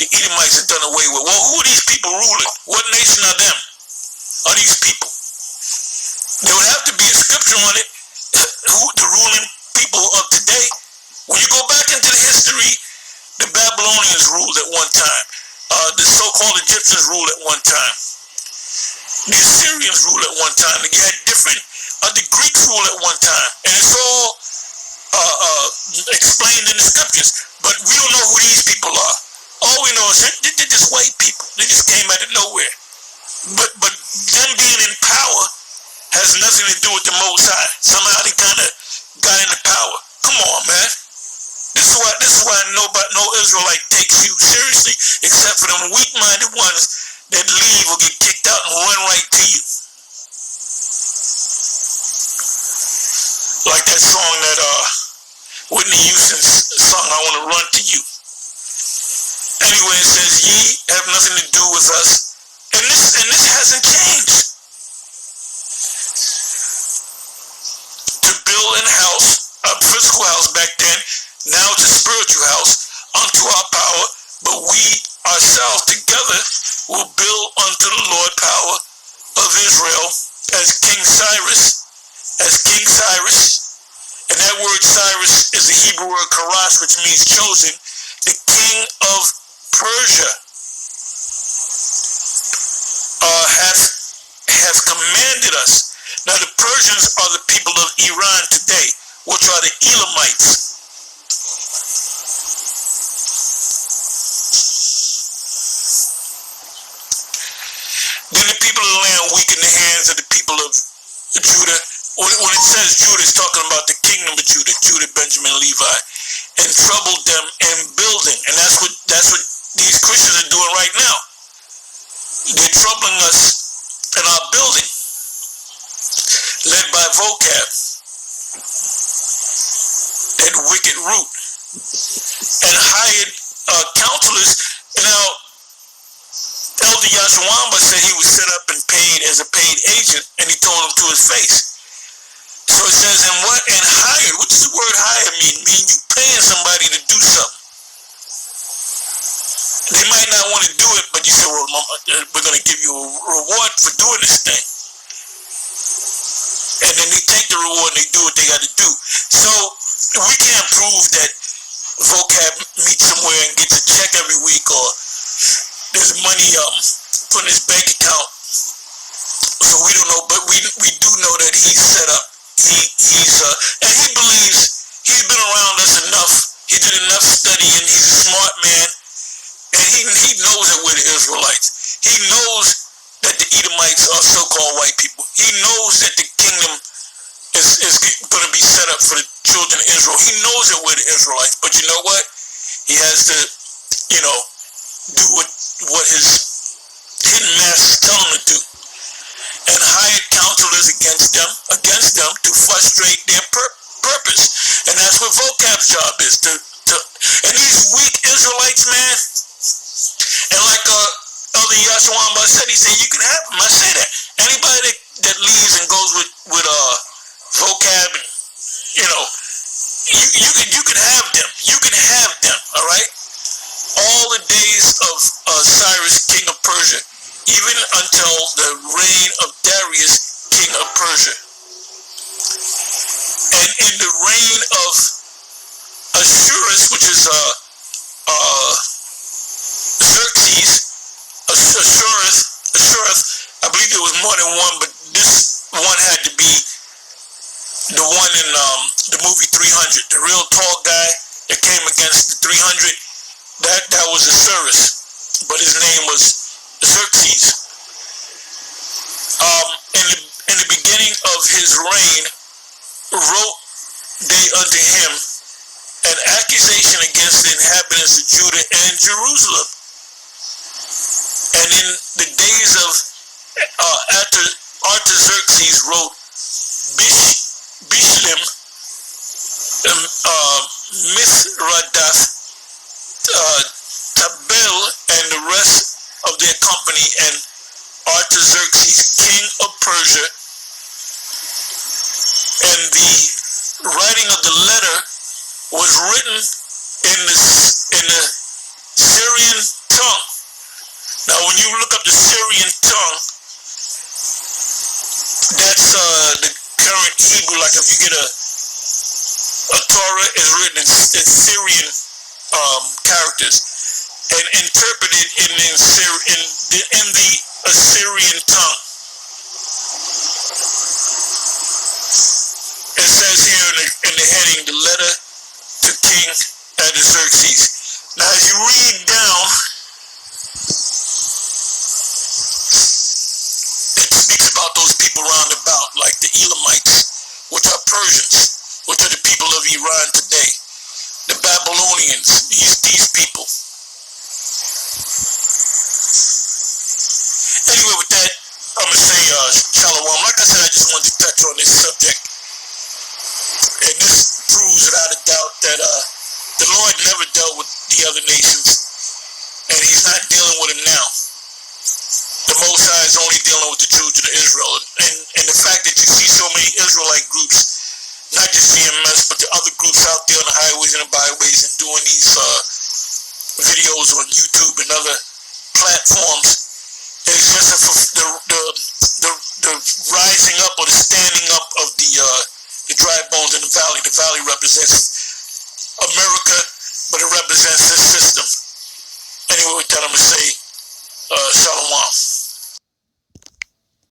the Edomites are done away with. Well, who are these people ruling? What nation are them? Are these people? There would have to be a scripture on it. Who the ruling people of today? When you go back into the history, the Babylonians ruled at one time. The so-called Egyptians ruled at one time. The Assyrians ruled at one time. You had different, the Greeks ruled at one time. And it's all explained in the scriptures. But we don't know who these people are. All we know is they're just white people. They just came out of nowhere. But them being in power has nothing to do with the Most High. Somehow they kind of got into power. Come on, man. This is why no Israelite takes you seriously, except for them weak-minded ones that leave or get kicked out and run right to you. Like that song that Whitney Houston sung, I Want to Run to You. Anyway, it says, ye have nothing to do with us. And this hasn't changed. To build a house, a physical house back then, now it's a spiritual house unto our power, but we ourselves together will build unto the Lord power of Israel as King Cyrus. And that word Cyrus is the Hebrew word Karash, which means chosen, the king of Persia has commanded us. Now the Persians are the people of Iran today, which are the Elamites. Then the people of the land weakened the hands of the people of Judah. When it says Judah, it's talking about the kingdom of Judah, Benjamin, Levi, and troubled them in building. And that's what these Christians are doing right now. They're troubling us in our building, led by vocab, that wicked root, and hired counselors. And now, Elder Yashawamba said he was set up and paid as a paid agent, and he told him to his face. So it says, and hired, what does the word hire mean? Mean you paying somebody to do something. They might not want to do it, but you say, well, we're going to give you a reward for doing this thing. And then they take the reward and they do what they got to do. So we can't prove that vocab meets somewhere and gets a check every week, or there's money put in his bank account. So we don't know, but we do know that he's set up. And he believes he's been around us enough. He did enough studying. He's a smart man, and he knows that we're the Israelites. He knows that the Edomites are so-called white people. He knows that the kingdom is going to be set up for the children of Israel. He knows that we're the Israelites, but you know what? He has to, do what his hidden masters tell him to do, and hired counselors against them to frustrate their purpose. And that's what vocab's job is, and these weak Israelites, man. And like Elder Yashawamba said, he said you can have them. I say that anybody that leaves and goes with vocab, and you can have them. You can have them. All right. All the days of Cyrus, king of Persia, even until the reign of Darius, king of Persia. And in the reign of Ashurus, which is Xerxes, Ashurus, I believe there was more than one, but this one had to be the one in the movie 300, the real tall guy that came against the 300. That was Ashurus, but his name was Xerxes. In the beginning of his reign, wrote they unto him an accusation against the inhabitants of Judah and Jerusalem. And in the days of Artaxerxes wrote Bishlam, Mithridath, Tabel, and the rest of their company, and Artaxerxes, king of Persia. And the writing of the letter was written in the Syrian tongue. you look up the Syrian tongue, that's the current Hebrew. Like if you get a Torah is written in Syrian characters and interpreted in the Assyrian tongue. It says here in the heading, the letter to King Artaxerxes. Now, as you read down, it speaks about those people round about, like the Elamites, which are Persians, which are the people of Iran today. The Babylonians, these people. Anyway, with that, I'm going to say shalom. Like I said, I just wanted to touch on this subject. And this proves without a doubt that the Lord never dealt with the other nations, and he's not dealing with them now. The Most High is only dealing with the children of Israel. And the fact that you see so many Israelite groups, not just CMS, but the other groups out there on the highways and the byways and doing these videos on YouTube and other platforms, it's just the rising up or the standing up of the dry bones in the valley. The valley represents America, but it represents this